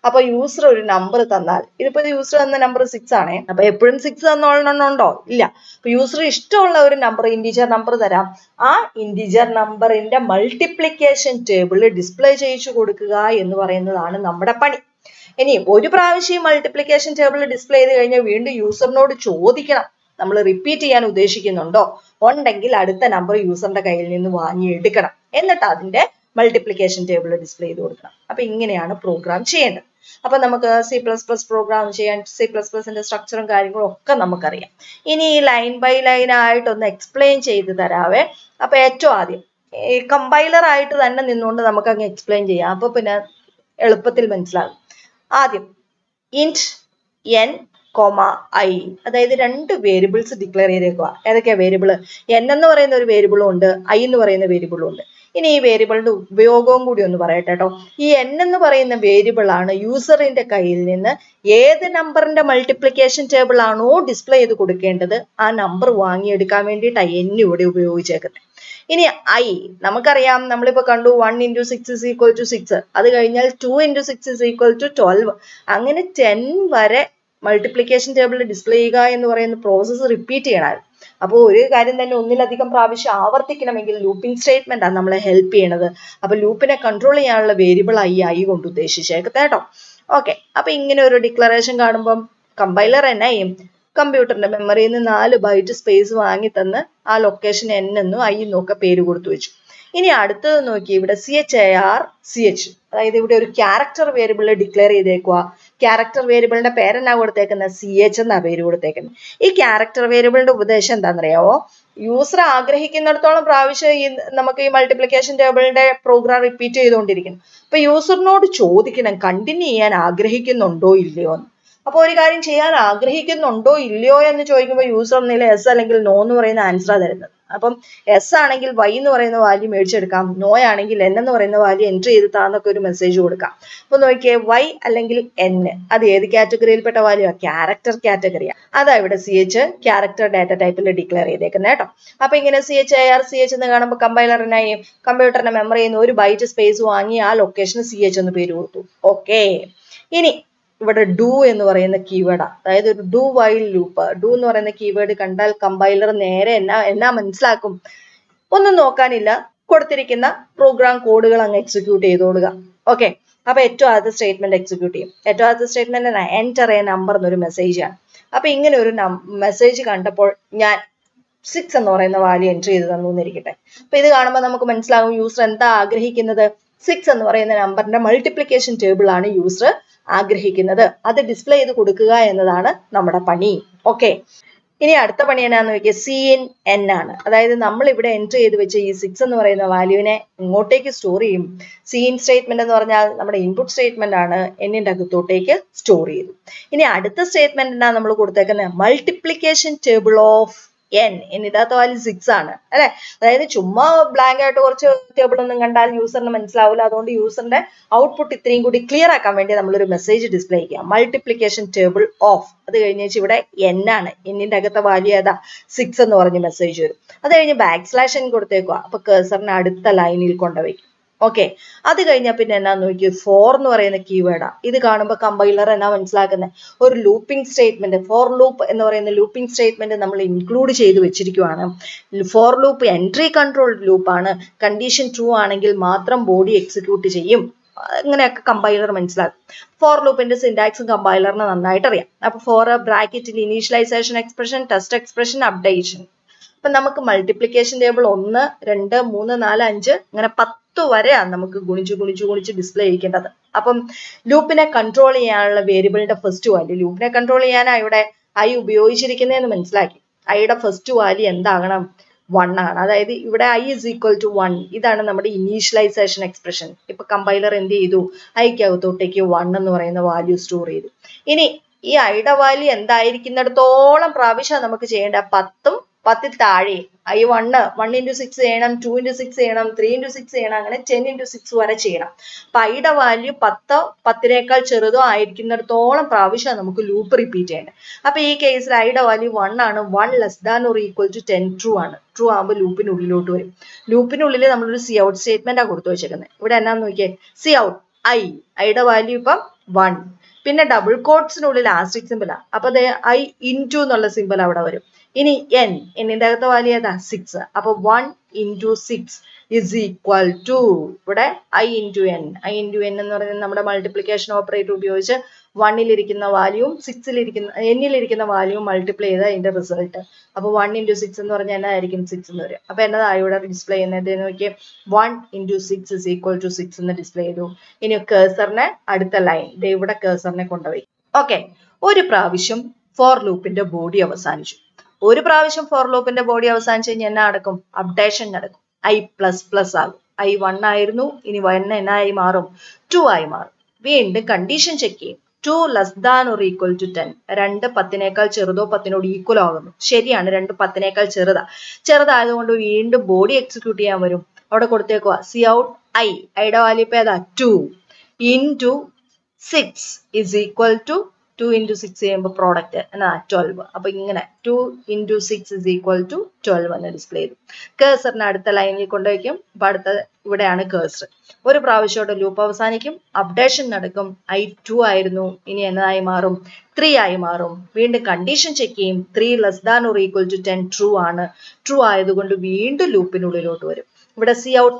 അപ്പൊ യൂസർ ഒരു നമ്പർ തന്നാൽ, ഇതിപ്പോ യൂസർ തന്ന നമ്പർ 6 ആണേ, അപ്പൊ എപ്പോഴും 6 തന്നോളണുണ്ടോ, ഇല്ല. അപ്പൊ യൂസർ ഇഷ്ടമുള്ള ഒരു നമ്പർ, ഇൻഡിജർ നമ്പർ തരാം. ആ ഇൻഡിജർ നമ്പറിന്റെ മൾട്ടിപ്ലിക്കേഷൻ ടേബിൾ ഡിസ്പ്ലേ ചെയ്യിച്ചു കൊടുക്കുക എന്ന് പറയുന്നതാണ് നമ്മുടെ പണി. ഇനി ഒരു പ്രാവശ്യം മൾട്ടിപ്ലിക്കേഷൻ ടേബിൾ ഡിസ്പ്ലേ ചെയ്ത് കഴിഞ്ഞാൽ വീണ്ടും യൂസറിനോട് ചോദിക്കണം, നമ്മൾ റിപ്പീറ്റ് ചെയ്യാൻ ഉദ്ദേശിക്കുന്നുണ്ടോ, ഉണ്ടെങ്കിൽ അടുത്ത നമ്പർ യൂസറിന്റെ കയ്യിൽ നിന്ന് വാങ്ങി എടുക്കണം, എന്നിട്ട് അതിന്റെ മൾട്ടിപ്ലിക്കേഷൻ ടേബിൾ ഡിസ്പ്ലേ ചെയ്ത് കൊടുക്കണം. അപ്പൊ ഇങ്ങനെയാണ് പ്രോഗ്രാം ചെയ്യേണ്ടത്. അപ്പൊ നമുക്ക് C++ പ്രോഗ്രാം ചെയ്യാൻ C++ന്റെ സ്ട്രക്ചറും കാര്യങ്ങളും ഒക്കെ നമുക്കറിയാം. ഇനി ഈ ലൈൻ ബൈ ലൈൻ ആയിട്ടൊന്ന് എക്സ്പ്ലെയിൻ ചെയ്ത് തരാവേ. അപ്പൊ ഏറ്റവും ആദ്യം ഈ കമ്പൈലർ ആയിട്ട് തന്നെ നിന്നുകൊണ്ട് നമുക്ക് അങ്ങ് എക്സ്പ്ലെയിൻ ചെയ്യാം, അപ്പൊ പിന്നെ എളുപ്പത്തിൽ മനസ്സിലാകും. ആദ്യം ഇന്റ് n, i, അതായത് രണ്ട് വേരിയബിൾസ് ഡിക്ലെയർ ചെയ്തേക്കുക. ഏതൊക്കെയാ വേരിയബിൾ? n എന്ന് പറയുന്ന ഒരു വേരിയബിളും ഉണ്ട്, i എന്ന് പറയുന്ന വേരിയബിളും ഉണ്ട്. ഇനി ഈ വേരിയബിളിന്റെ ഉപയോഗവും കൂടി ഒന്ന് പറയട്ടെ കേട്ടോ. ഈ n എന്ന് പറയുന്ന വേരിയബിൾ ആണ് യൂസറിന്റെ കയ്യിൽ നിന്ന് ഏത് നമ്പറിന്റെ മൾട്ടിപ്ലിക്കേഷൻ ടേബിൾ ആണോ ഡിസ്പ്ലേ ചെയ്ത് കൊടുക്കേണ്ടത് ആ നമ്പർ വാങ്ങിയെടുക്കാൻ വേണ്ടിയിട്ടാണ് n ഇവിടെ ഉപയോഗിച്ചേക്കുന്നത്. ഇനി i നമുക്കറിയാം, നമ്മളിപ്പോ കണ്ടു 1 × 6 = 6, അത് കഴിഞ്ഞാൽ 2 × 6 = 12, അങ്ങനെ 10 വരെ മൾട്ടിപ്ലിക്കേഷൻ ടേബിൾ ഡിസ്പ്ലേ ചെയ്യുക എന്ന് പറയുന്ന പ്രോസസ്സ് റിപ്പീറ്റ് ചെയ്യണമായിരുന്നു. അപ്പോൾ ഒരു കാര്യം തന്നെ ഒന്നിലധികം പ്രാവശ്യം ആവർത്തിക്കണമെങ്കിൽ ലൂപ്പിംഗ് സ്റ്റേറ്റ്മെന്റ് ആണ് നമ്മളെ ഹെൽപ്പ് ചെയ്യണത്. അപ്പൊ ലൂപ്പിനെ കൺട്രോൾ ചെയ്യാനുള്ള വേരിയബിൾ i കൊണ്ട് ഉദ്ദേശിച്ചേക്കട്ടെ കേട്ടോ. ഓക്കെ, അപ്പൊ ഇങ്ങനെ ഒരു ഡിക്ലറേഷൻ കാണുമ്പം കമ്പൈലർ എന്നാ ചെയ്യും? കമ്പ്യൂട്ടറിന്റെ മെമ്മറിയിൽ നിന്ന് 4 ബൈറ്റ് സ്പേസ് വാങ്ങി തന്ന് ആ ലൊക്കേഷൻ n എന്നും i എന്നും ഒക്കെ പേര് കൊടുത്തു വെച്ചു. ഇനി അടുത്തത് നോക്കി, ഇവിടെ char അതായത് ഇവിടെ ഒരു ക്യാരക്ടർ വേരിയബിൾ ഡിക്ലെയർ ചെയ്തേക്കുക. ക്യാരക്ടർ വേരിയബിളിന്റെ പേരെന്നാ കൊടുത്തേക്കുന്നത്? ch എന്നാ പേര് കൊടുത്തേക്കുന്നത്. ഈ ക്യാരക്ടർ വേരിയബിളിന്റെ ഉപദേശം എന്താണെന്നറിയാവോ? യൂസർ ആഗ്രഹിക്കുന്നിടത്തോളം പ്രാവശ്യം നമുക്ക് ഈ മൾട്ടിപ്ലിക്കേഷൻ ടേബിളിന്റെ പ്രോഗ്രാം റിപ്പീറ്റ് ചെയ്തുകൊണ്ടിരിക്കണം. അപ്പൊ യൂസറിനോട് ചോദിക്കണം കണ്ടിന്യൂ ചെയ്യാൻ ആഗ്രഹിക്കുന്നുണ്ടോ ഇല്ലയോ എന്ന്. അപ്പൊ ഒരു കാര്യം ചെയ്യാൻ ആഗ്രഹിക്കുന്നുണ്ടോ ഇല്ലയോ എന്ന് ചോദിക്കുമ്പോൾ യൂസർ ഒന്നിലെ എസ് അല്ലെങ്കിൽ നോ എന്ന് പറയുന്ന ആൻസറാണ് തരുന്നത്. അപ്പം എസ് ആണെങ്കിൽ y എന്ന് പറയുന്ന വാല്യൂ മേടിച്ചെടുക്കാം, നോ ആണെങ്കിൽ n എന്ന് പറയുന്ന വാല്യൂ എൻട്രി ചെയ്ത് താന്നൊക്കെ ഒരു മെസ്സേജ് കൊടുക്കാം. അപ്പൊ നോക്കിയേ, y അല്ലെങ്കിൽ n അത് ഏത് കാറ്റഗറിയിൽപ്പെട്ട വാല്യൂ? ക്യാരക്ടർ കാറ്റഗറിയാണ്. അതാ ഇവിടെ ch ക്യാരക്ടർ ഡാറ്റ ടൈപ്പിൽ ഡിക്ലെയർ ചെയ്തേക്കുന്നത് കേട്ടോ. അപ്പൊ ഇങ്ങനെ char എന്ന് കാണുമ്പോൾ കമ്പൈലറിനായി കമ്പ്യൂട്ടറിന്റെ മെമ്മറിയിൽ നിന്ന് 1 ബൈറ്റ് സ്പേസ് വാങ്ങി ആ ലൊക്കേഷന് ch എന്ന് പേര് കൊടുത്തു. ഓക്കെ, ഇനി ഇവിടെ ഡു എന്ന് പറയുന്ന കീവേഡാ, അതായത് ഒരു ഡു വൈൽ ലൂപ്പ്. ഡു എന്ന് പറയുന്ന കീവേഡ് കണ്ടാൽ കമ്പൈലർ നേരെ എന്നാ മനസ്സിലാക്കും? ഒന്നും നോക്കാനില്ല, കൊടുത്തിരിക്കുന്ന പ്രോഗ്രാം കോഡുകൾ അങ്ങ് എക്സിക്യൂട്ട് ചെയ്തോടുക. ഓക്കെ, അപ്പൊ ഏറ്റവും ആദ്യത്തെ സ്റ്റേറ്റ്മെന്റ് എക്സിക്യൂട്ട് ചെയ്യും. ഏറ്റവും ആദ്യത്തെ സ്റ്റേറ്റ്മെന്റ് എൻറ്റർ എ നമ്പർ എന്നൊരു മെസ്സേജ് ആണ്. അപ്പൊ ഇങ്ങനെ ഒരു മെസ്സേജ് കണ്ടപ്പോൾ ഞാൻ 6 എന്ന് പറയുന്ന വാല്യൂ എൻട്രി ചെയ്ത് തന്നു എന്നിരിക്കട്ടെ. അപ്പൊ ഇത് കാണുമ്പോൾ നമുക്ക് മനസ്സിലാകും യൂസർ എന്താ ആഗ്രഹിക്കുന്നത്? 6 എന്ന് പറയുന്ന നമ്പറിന്റെ മൾട്ടിപ്ലിക്കേഷൻ ടേബിൾ ആണ് യൂസർ ആഗ്രഹിക്കുന്നത്. അത് ഡിസ്പ്ലേ ചെയ്ത് കൊടുക്കുക എന്നതാണ് നമ്മുടെ പണി. ഓക്കെ, ഇനി അടുത്ത പണി എന്നാന്ന് നോക്കിയാൽ cin ആണ്. അതായത് നമ്മൾ ഇവിടെ എൻട്രി ചെയ്ത് വെച്ച ഈ 6 എന്ന് പറയുന്ന വാല്യൂവിനെ ഇങ്ങോട്ടേക്ക് സ്റ്റോർ ചെയ്യും. cin സ്റ്റേറ്റ്മെന്റ് എന്ന് പറഞ്ഞാൽ നമ്മുടെ ഇൻപുട്ട് സ്റ്റേറ്റ്മെന്റ് ആണ്, എന്നിന്റെ അകത്തോട്ടേക്ക് സ്റ്റോർ ചെയ്തു. ഇനി അടുത്ത സ്റ്റേറ്റ്മെന്റ് എന്നാ നമ്മൾ കൊടുത്തേക്കുന്നത്? Multiplication table of n. ഇതിനകത്ത് വാല്യൂ 6 ആണ് അല്ലെ. അതായത് ചുമ്മാ ബ്ലാങ്ക് ആയിട്ട് കുറച്ച് ടേബിൾ ഒന്നും കണ്ടാൽ യൂസറിന് മനസ്സിലാവില്ല. അതുകൊണ്ട് യൂസറിന്റെ ഔട്ട്പുട്ട് ഇത്രയും കൂടി ക്ലിയർ ആക്കാൻ വേണ്ടി നമ്മളൊരു മെസ്സേജ് ഡിസ്പ്ലേ ചെയ്യാം, മൾട്ടിപ്ലിക്കേഷൻ ടേബിൾ ഓഫ്. അത് കഴിഞ്ഞ് ഇവിടെ n ആണ്, എന്നിന്റെ അകത്തെ വാല്യൂ ഏതാ? 6 എന്ന് പറഞ്ഞ് മെസ്സേജ് വരും. അത് കഴിഞ്ഞ് \n കൊടുത്തേക്കുക. അപ്പൊ കേഴ്സറിനെ അടുത്ത ലൈനിൽ കൊണ്ടുവയ്ക്കും. ഓക്കെ, അത് കഴിഞ്ഞാൽ പിന്നെ എന്നാന്ന് നോക്കി, ഫോർ എന്ന് പറയുന്ന കീവേഡാ. ഇത് കാണുമ്പോൾ കമ്പൈലർ എന്നാ മനസ്സിലാക്കുന്നത്? ഒരു ലൂപ്പിംഗ് സ്റ്റേറ്റ്മെന്റ്, ഫോർ ലൂപ്പ് എന്ന് പറയുന്ന ലൂപ്പിംഗ് സ്റ്റേറ്റ്മെന്റ് നമ്മൾ ഇൻക്ലൂഡ് ചെയ്ത് വെച്ചിരിക്കുവാണ്. ഫോർ ലൂപ്പ് എൻട്രി കൺട്രോൾഡ് ലൂപ്പാണ്. കണ്ടീഷൻ ട്രൂ ആണെങ്കിൽ മാത്രം ബോഡി എക്സിക്യൂട്ട് ചെയ്യും. അങ്ങനെയൊക്കെ കമ്പൈലർ മനസ്സിലാക്കും. ഫോർ ലൂപ്പിന്റെ സിന്റാക്സും കമ്പൈലറിന് നന്നായിട്ട് അറിയാം. അപ്പൊ ഫോർ ബ്രാക്കറ്റിൽ initialization expression, test expression, updation. അപ്പൊ നമുക്ക് മൾട്ടിപ്ലിക്കേഷൻ ടേബിൾ 1, 2, 3, 4, 5 അങ്ങനെ 10 വരെയാണ് നമുക്ക് ഗുണിച്ച് ഡിസ്പ്ലേ ചെയ്യേണ്ടത്. അപ്പം ലൂപ്പിനെ കൺട്രോൾ ചെയ്യാനുള്ള വേരിയബിളിന്റെ ഫസ്റ്റ് വാല്യൂ, ലൂപ്പിനെ കൺട്രോൾ ചെയ്യാനാണ് ഇവിടെ i ഉപയോഗിച്ചിരിക്കുന്നതെന്ന് മനസ്സിലാക്കി. ഐയുടെ ഫസ്റ്റ് വാല്യൂ എന്താകണം? 1 ആണ്. അതായത് ഇവിടെ i = 1. ഇതാണ് നമ്മുടെ ഇനീഷ്യലൈസേഷൻ എക്സ്പ്രഷൻ. ഇപ്പൊ കമ്പൈലർ എന്ത് ചെയ്തു? ഐക്കകത്തോട്ടേക്ക് 1 എന്ന് പറയുന്ന വാല്യൂ സ്റ്റോർ ചെയ്തു. ഇനി ഈ ഐയുടെ വാല്യൂ എന്തായിരിക്കുന്നിടത്തോളം പ്രാവശ്യം നമുക്ക് ചെയ്യേണ്ട? 10ഉം 10ൽ താഴെ. i 1 × 6 ചെയ്യണം, 2 × 6 ചെയ്യണം, 3 × 6 ചെയ്യണം, അങ്ങനെ 10 × 6 വരെ ചെയ്യണം. അപ്പൊ ഐയുടെ വാല്യൂ 10 10നേക്കാൾ ചെറുതോ ആയിരിക്കുന്നിടത്തോളം പ്രാവശ്യം നമുക്ക് ലൂപ്പ് റിപ്പീറ്റ് ചെയ്യേണ്ടത്. അപ്പൊ ഈ കേസിൽ ഐയുടെ വാല്യൂ 1 ആണ്. 1 <= 10 ട്രൂ ആണ്. ട്രൂ ആകുമ്പോൾ ലൂപ്പിനുള്ളിലോട്ട് വരും. ലൂപ്പിനുള്ളിൽ നമ്മളൊരു സി ഔട്ട് സ്റ്റേറ്റ്മെന്റ് ആ കൊടുത്തു വെച്ചേക്കുന്നത്. ഇവിടെ എന്നാന്ന് നോക്കിയേ, സി ഔട്ട് ഐയുടെ വാല്യൂ ഇപ്പം 1. പിന്നെ ഡബിൾ കോട്ട്സിനുള്ളിൽ ആസ്ട്രിക് സിമ്പിളാ. അപ്പൊ i into എന്നുള്ള സിമ്പിൾ അവിടെ വരും. ഇനി എന്നിന്റെ അകത്ത് വാല്യൂ ഏതാ 6. അപ്പൊ 1 into 6 is equal to ഇവിടെ I into n എന്ന് പറയുന്നത് നമ്മുടെ മൾട്ടിപ്ലിക്കേഷൻ ഓപ്പറേറ്റർ ഉപയോഗിച്ച് 1-ലിരിക്കുന്ന വാല്യൂവും 6-ലിരിക്കുന്ന n-ലിരിക്കുന്ന വാല്യൂവും മൾട്ടിപ്ലൈ ചെയ്ത അതിന്റെ റിസൾട്ട്. അപ്പൊ 1 into 6 എന്ന് പറഞ്ഞാൽ എന്നായിരിക്കും 6 എന്ന് വരും. അപ്പൊ എന്നതാ ഇവിടെ ഡിസ്പ്ലേ ചെയ്യുന്നത് നോക്കിയേ 1 into 6 is equal to 6 എന്ന് ഡിസ്പ്ലേ ചെയ്തു. ഇനി കേഴ്സറിനെ അടുത്ത ലൈൻ ഇവിടെ കേഴ്സറിനെ കൊണ്ടുപോയി. ഓക്കെ, ഒരു പ്രാവശ്യം ഫോർ ലൂപ്പിന്റെ ബോഡി അവസാനിച്ചു. ഒരു പ്രാവശ്യം ഫോർ ലൂപ്പിന്റെ ബോഡി അവസാനിച്ചു കഴിഞ്ഞാൽ എന്നാ നടക്കും? അപ്ഡേഷൻ നടക്കും. I++ ആകും. I1 ആയിരുന്നു, ഇനി 1 എന്നായി മാറും? 2 ആയി മാറും. വീണ്ടും കണ്ടീഷൻ ചെക്ക് ചെയ്യും. 2 less than or equal to 10. 2 10നേക്കാൾ ചെറുതോ 10നോട് ഈക്വൽ ആകുന്നു. ശരിയാണ്, 2 10നേക്കാൾ ചെറുതായതുകൊണ്ട് വീണ്ടും ബോഡി എക്സിക്യൂട്ട് ചെയ്യാൻ വരും. അവിടെ കൊടുത്തേക്കുക Cout ഐയുടെ വാല്യൂ ഇപ്പൊ ഏതാ 2 into 6 is equal to 2 into 6 ചെയ്യുമ്പോൾ പ്രോഡക്റ്റ് എന്നാ 12. അപ്പൊ ഇങ്ങനെ 2 into 6 is equal to 12 എന്ന് ഡിസ്പ്ലേ ചെയ്തു. കേഴ്സറിനെ അടുത്ത ലൈനിൽ കൊണ്ടുവയ്ക്കും. അപ്പൊ അടുത്ത ഇവിടെയാണ് കേഴ്സർ. ഒരു പ്രാവശ്യത്തോടെ ലൂപ്പ് അവസാനിക്കും. അപ്ഡേഷൻ നടക്കും. I2 ആയിരുന്നു, ഇനി എന്നതായി മാറും? 3 ആയി മാറും. വീണ്ടും കണ്ടീഷൻ ചെക്ക് ചെയ്യും. 3 less than or equal to 10 true ആണ്. ട്രൂ ആയതുകൊണ്ട് വീണ്ടും ലൂപ്പിനുള്ളിലോട്ട് വരും. ഇവിടെ Cout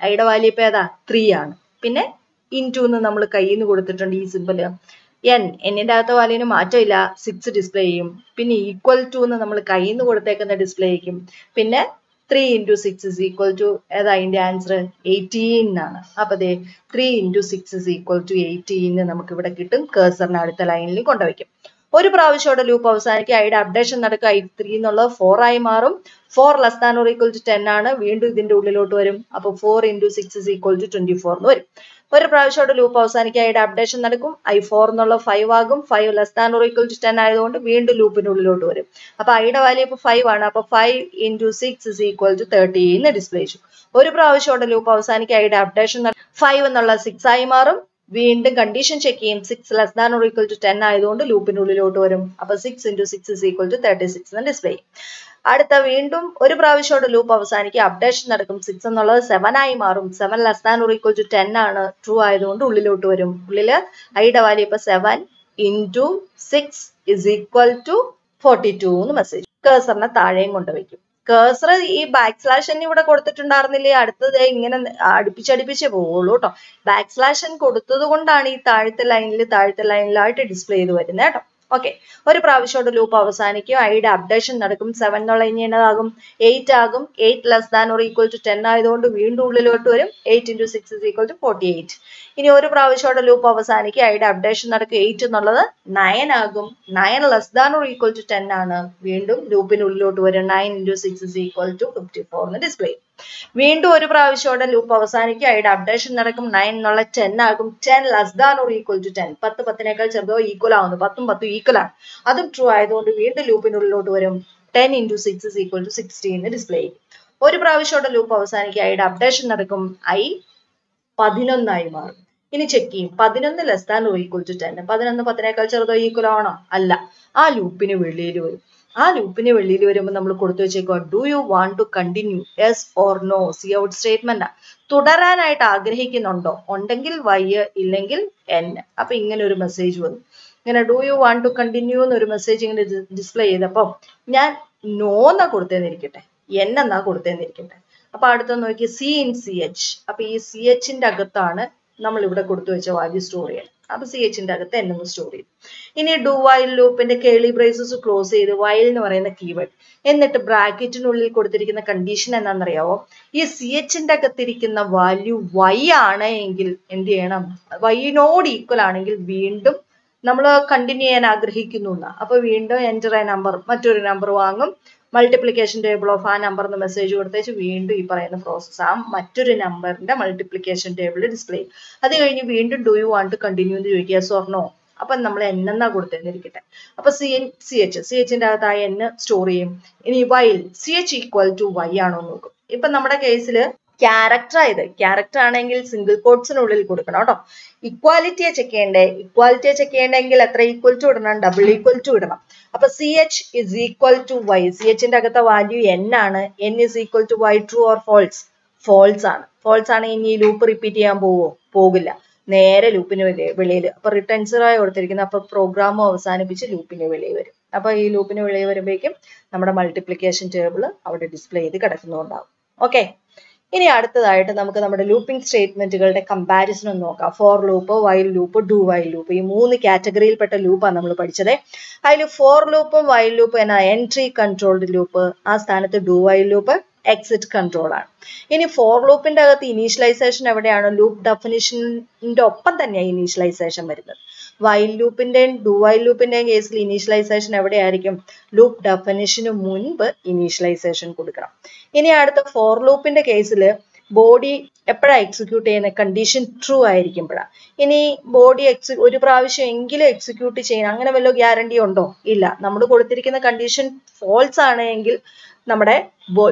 ഐയുടെ വാല്യൂ ഇപ്പൊ ഏതാ 3 ആണ്. പിന്നെ ഇൻടു എന്ന് നമ്മൾ കയ്യിൽ നിന്ന് കൊടുത്തിട്ടുണ്ട് ഈ സിമ്പിള്. എന്നിന്റെ അകത്ത് വാല്യൂന് മാറ്റമില്ല, 6 ഡിസ്പ്ലേ ചെയ്യും. പിന്നെ ഈക്വൽ ടു എന്ന് നമ്മൾ കയ്യിൽ നിന്ന് കൊടുത്തേക്കുന്ന ഡിസ്പ്ലേ ചെയ്യും. പിന്നെ 3 into 6 is equal to ഏതാ അതിന്റെ ആൻസർ? 18 ആണ്. അപ്പൊ അതെ 3 into 6 is equal to 18 നമുക്ക് ഇവിടെ കിട്ടും. കേഴ്സറിനെ അടുത്ത ലൈനിൽ കൊണ്ടുവയ്ക്കും. ഒരു പ്രാവശ്യത്തോടെ ലൂപ്പ് അവസാനിക്കുക. ഐയുടെ അപ്ഡേഷൻ നടക്കുക. I3 എന്നുള്ളത് 4 ആയി മാറും. 4 less than or equal to 10 ആണ്. വീണ്ടും ഇതിന്റെ ഉള്ളിലോട്ട് വരും. അപ്പൊ 4 into 6 is equal to 24 എന്ന് വരും. ഒരു പ്രാവശ്യത്തോടെ ലൂപ്പ് അവസാനിക്കുക. ഐയുടെ അപ്ഡേഷൻ നടക്കും. I4 എന്നുള്ള 5 ആകും. 5 less than or equal to 10 ആയതുകൊണ്ട് വീണ്ടും ലൂപ്പിനുള്ളിലോട്ട് വരും. അപ്പൊ ഐയുടെ വാല്യൂ ഇപ്പൊ 5 ആണ്. അപ്പൊ 5 into 6 is equal to 30 എന്ന് ഡിസ്പ്ലേ ചെയ്യും. ഒരു പ്രാവശ്യത്തോടെ ലൂപ്പ് അവസാനിക്കുക. ഐയുടെ അപ്ഡേഷൻ 5 എന്നുള്ള 6 ആയി മാറും. വീണ്ടും കണ്ടീഷൻ ചെക്ക് ചെയ്യും. 6 less than or equal to 10 ആയതുകൊണ്ട് ലൂപ്പിനുള്ളിലോട്ട് വരും. അപ്പൊ 6 into 6 is equal to 36 എന്ന് ഡിസ്പ്ലേ ചെയ്യും. അടുത്ത വീണ്ടും ഒരു പ്രാവശ്യത്തോടെ ലൂപ്പ് അവസാനിക്കുക. അപ്ഡേഷൻ നടക്കും. 6 എന്നുള്ളത് 7 ആയി മാറും. 7 less than or equal to 10 ആണ്. ട്രൂ ആയതുകൊണ്ട് ഉള്ളിലോട്ട് വരും. ഉള്ളില് ഐയുടെ വാല്യൂ ഇപ്പൊ 7 into 6 is equal to 42 എന്ന് മെസ്സേജ്. കേഴ്സറിനെ താഴെയും കൊണ്ടുവയ്ക്കും. കേഴ്സർ ഈ /n ഇവിടെ കൊടുത്തിട്ടുണ്ടായിരുന്നില്ലേ? അടുത്തത് ഇങ്ങനെ അടുപ്പിച്ചടിപ്പിച്ചേ പോവുള്ളൂ കേട്ടോ. /n കൊടുത്തത് കൊണ്ടാണ് ഈ താഴത്തെ ലൈനിലായിട്ട് ഡിസ്പ്ലേ ചെയ്ത് വരുന്നത് കേട്ടോ. ഓക്കെ, ഒരു പ്രാവശ്യത്തോടെ ലൂപ്പ് അവസാനിക്കും. ഐയുടെ അപ്ഡേഷൻ നടക്കും. 7 എന്നുള്ള ഇനി എന്നതാകും? 8 ആകും. 8 less than or equal to 10 ആയതുകൊണ്ട് വീണ്ടും ഉള്ളിലോട്ട് വരും. 8 into 6 is equal to 48. ഇനി ഒരു പ്രാവശ്യത്തോടെ ലൂപ്പ് അവസാനിക്കുക. ഐയുടെ അപ്ഡേഷൻ നടക്കും. 8 എന്നുള്ളത് 9 ആകും. 9 less than or equal to 10 ആണ്. വീണ്ടും ലൂപ്പിനുള്ളിലോട്ട് വരും. 9 into 6 is equal to 54 എന്ന് ഡിസ്പ്ലേ. വീണ്ടും ഒരു പ്രാവശ്യത്തോടെ ലൂപ്പ് അവസാനിക്കുക. ഐയുടെ അപ്ഡേഷൻ നടക്കും. 9 എന്നുള്ള 10 ആകും. 10 less than or equal to 10. 10 10നേക്കാൾ ചെറുതോ ഈക്വൽ ആവുന്നു. 10 10 ഈക്വൽ ആണ്. അതും ട്രൂ ആയതുകൊണ്ട് വീണ്ടും ലൂപ്പിനുള്ളിലോട്ട് വരും. 10 into 6 is equal to 60 എന്ന് ഡിസ്പ്ലേ ചെയ്യും. ഒരു പ്രാവശ്യത്തോടെ ലൂപ്പ് അവസാനിക്കുക. ഐയുടെ അപ്ഡേഷൻ നടക്കും. I 11 ആയി മാറും. ഇനി ചെക്ക് ചെയ്യും. 11 less than or equal to 10. 11 10നേക്കാൾ ചെറുതോ ഈക്വൽ ആണോ? അല്ല. ആ ലൂപ്പിന് വെളിയിൽ വരും. ആ ലൂപ്പിന് വെളിയിൽ വരുമ്പോൾ നമ്മൾ കൊടുത്തു വെച്ചേക്കുക do you want to continue yes or no. Cout statement. തുടരാനായിട്ട് ആഗ്രഹിക്കുന്നുണ്ടോ? ഉണ്ടെങ്കിൽ Y, ഇല്ലെങ്കിൽ N. അപ്പൊ ഇങ്ങനെ ഒരു മെസ്സേജ് വന്നു. ഇങ്ങനെ do you want to continue എന്നൊരു മെസ്സേജ് ഇങ്ങനെ ഡിസ്പ്ലേ ചെയ്തപ്പം ഞാൻ നോ എന്നാ കൊടുത്തേന്നിരിക്കട്ടെ, N എന്നാ കൊടുത്തേന്നിരിക്കട്ടെ. അപ്പൊ അടുത്ത നോക്കി C in CH. അപ്പൊ ഈ CHന്റെ അകത്താണ് നമ്മൾ ഇവിടെ കൊടുത്തു വെച്ച വാല്യൂ സ്റ്റോർ ചെയ്യണം. അപ്പൊ CHന്റെ അകത്ത് N എന്ന് സ്റ്റോർ ചെയ്തു. ഇനി ഡു വൈൽ ലൂപ്പിന്റെ കേളി ബ്രേസസ് ക്ലോസ് ചെയ്ത് വൈൽ എന്ന് പറയുന്ന കീവേഡ് എന്നിട്ട് ബ്രാക്കറ്റിനുള്ളിൽ കൊടുത്തിരിക്കുന്ന കണ്ടീഷൻ എന്താണെന്നറിയാവോ? ഈ CHന്റെ അകത്തിരിക്കുന്ന വാല്യൂ Y ആണ് എങ്കിൽ എന്ത് ചെയ്യണം? Y-നോട് ഈക്വൽ ആണെങ്കിൽ വീണ്ടും നമ്മൾ കണ്ടിന്യൂ ചെയ്യാൻ ആഗ്രഹിക്കുന്നു. അപ്പൊ വീണ്ടും എൻ്റർ എ നമ്പർ, മറ്റൊരു നമ്പർ വാങ്ങും. മൾട്ടിപ്ലിക്കേഷൻ ടേബിൾ ഓഫ് ആ നമ്പർ എന്ന് മെസ്സേജ് കൊടുത്തേച്ച് വീണ്ടും ഈ പറയുന്ന പ്രോസസ്സ് ആ മറ്റൊരു നമ്പറിന്റെ മൾട്ടിപ്ലിക്കേഷൻ ടേബിൾ ഡിസ്പ്ലേ. അത് കഴിഞ്ഞ് വീണ്ടും do you want to continue എന്ന് ചോദിക്കുക യെസ് ഓർ നോ. അപ്പൊ നമ്മൾ N എന്നാ കൊടുത്തേന്നിരിക്കട്ടെ. അപ്പൊ CHന്റെ അകത്ത് ആ N സ്റ്റോർ ചെയ്യും. ഇനി while CH equal to Y ആണോ നോക്കും. ഇപ്പൊ നമ്മുടെ കേസില് ക്യാരക്ടർ ആണെങ്കിൽ സിംഗിൾ കോട്ട്സിനുള്ളിൽ കൊടുക്കണം കേട്ടോ. ഇക്വാലിറ്റിയെ ചെക്ക് ചെയ്യണ്ടെങ്കിൽ എത്ര ഈക്വൽ ടു ഇടണം? ഡബിൾ ഈക്വൽ ടു ഇടണം. അപ്പൊ CH is equal to Y. CHന്റെ അകത്തെ വാല്യൂ N ആണ്. N is equal to Y. True or false? False ആണ്. ഫോൾസ് ആണ്. ഇനി ഈ ലൂപ്പ് റിപ്പീറ്റ് ചെയ്യാൻ പോകില്ല. നേരെ ലൂപ്പിന് വെളിയിൽ. അപ്പൊ റിട്ടേൺ 0 കൊടുത്തിരിക്കുന്നത്. അപ്പൊ പ്രോഗ്രാമും അവസാനിപ്പിച്ച് ലൂപ്പിന് വെളിയിൽ വരും. അപ്പോൾ ഈ ലൂപ്പിന് വെളിയിൽ വരുമ്പോഴേക്കും നമ്മുടെ മൾട്ടിപ്ലിക്കേഷൻ ടേബിൾ അവിടെ ഡിസ്പ്ലേ ചെയ്ത് കിടക്കുന്നുണ്ടാവും. ഓക്കെ, ഇനി അടുത്തതായിട്ട് നമുക്ക് നമ്മുടെ ലൂപ്പിംഗ് സ്റ്റേറ്റ്മെന്റുകളുടെ കമ്പാരിസൺ ഒന്ന് നോക്കാം. For loop, while loop, do while loop, ഈ 3 കാറ്റഗറിയിൽപ്പെട്ട ലൂപ്പാണ് നമ്മൾ പഠിച്ചത്. അതിൽ ഫോർ ലൂപ്പും വൈൽ ലൂപ്പും എന്ന എൻട്രി കൺട്രോൾഡ് ലൂപ്പ്, ആ സ്ഥാനത്ത് do while loop exit control ആണ്. ഇനി ഫോർ ലൂപ്പിന്റെ അകത്ത് ഇനീഷ്യലൈസേഷൻ എവിടെയാണ്? ലൂപ്പ് ഡെഫിനിഷന്റെ ഒപ്പം തന്നെയാണ് ഇനീഷ്യലൈസേഷൻ വരുന്നത്. വൈൽ ലൂപ്പിന്റെയും ഡു വൈൽ ലൂപ്പിന്റെയും കേസിൽ ഇനീഷ്യലൈസേഷൻ എവിടെയായിരിക്കും? ലൂപ്പ് ഡെഫിനിഷന് മുൻപ് ഇനീഷ്യലൈസേഷൻ കൊടുക്കണം. ഇനി അടുത്ത ഫോർ ലൂപ്പിന്റെ കേസിൽ ബോഡി എപ്പോഴാണ് എക്സിക്യൂട്ട് ചെയ്യുന്നത്? കണ്ടീഷൻ ട്രൂ ആയിരിക്കുമ്പോഴാണ്. ഇനി ബോഡി ഒരു പ്രാവശ്യം എങ്കിലും എക്സിക്യൂട്ട് ചെയ്യണം, അങ്ങനെ വല്ല ഗ്യാരണ്ടി ഉണ്ടോ? ഇല്ല. നമ്മൾ കൊടുത്തിരിക്കുന്ന കണ്ടീഷൻ ഫോൾസ് ആണെങ്കിൽ നമ്മുടെ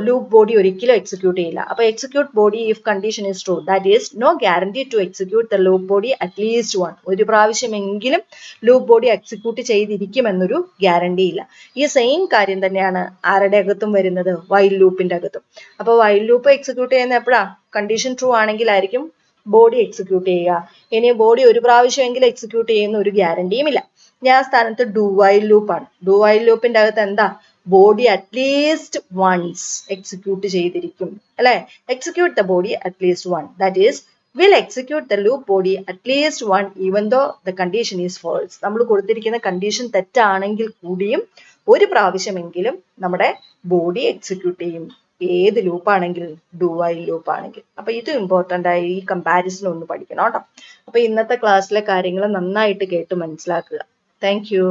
ലൂപ്പ് ബോഡി ഒരിക്കലും എക്സിക്യൂട്ട് ചെയ്യില്ല. അപ്പൊ execute body if condition is true, that is no guarantee to execute the loop body at least one. ഒരു പ്രാവശ്യമെങ്കിലും ലൂപ്പ് ബോഡി എക്സിക്യൂട്ട് ചെയ്തിരിക്കുമെന്നൊരു ഗ്യാരണ്ടി ഇല്ല. ഈ സെയിം കാര്യം തന്നെയാണ് ആരുടെ അകത്തും വരുന്നത്? വൈൽ ലൂപ്പിന്റെ അകത്തും. അപ്പൊ വൈൽ ലൂപ്പ് എക്സിക്യൂട്ട് ചെയ്യുന്ന എപ്പോഴാ? കണ്ടീഷൻ ട്രൂ ആണെങ്കിലായിരിക്കും ബോഡി എക്സിക്യൂട്ട് ചെയ്യുക. ഇനി ബോഡി ഒരു പ്രാവശ്യമെങ്കിലും എക്സിക്യൂട്ട് ചെയ്യുന്ന ഒരു ഗ്യാരണ്ടിയും ഇല്ല. ഞാൻ സ്ഥാനത്ത് ഡു വൈൽ ലൂപ്പാണ്. ഡു വൈൽ ലൂപ്പിന്റെ അകത്ത് എന്താ? ബോഡി അറ്റ്ലീസ്റ്റ് വൺസ് എക്സിക്യൂട്ട് ചെയ്തിരിക്കും, അല്ലെ? Execute the body at least one, that is will execute the loop body at least one even though the condition is false. നമ്മൾ കൊടുത്തിരിക്കുന്ന കണ്ടീഷൻ തെറ്റാണെങ്കിൽ കൂടിയും ഒരു പ്രാവശ്യമെങ്കിലും നമ്മുടെ ബോഡി എക്സിക്യൂട്ട് ചെയ്യും. ഏത് ലൂപ്പാണെങ്കിലും, ഡു വൈൽ ലൂപ്പ് ആണെങ്കിൽ. അപ്പൊ ഇത് ഇമ്പോർട്ടന്റ് ആയി ഈ കമ്പാരിസൺ ഒന്ന് പഠിക്കണം കേട്ടോ. അപ്പൊ ഇന്നത്തെ ക്ലാസ്സിലെ കാര്യങ്ങൾ നന്നായിട്ട് കേട്ട് മനസ്സിലാക്കുക. Thank you.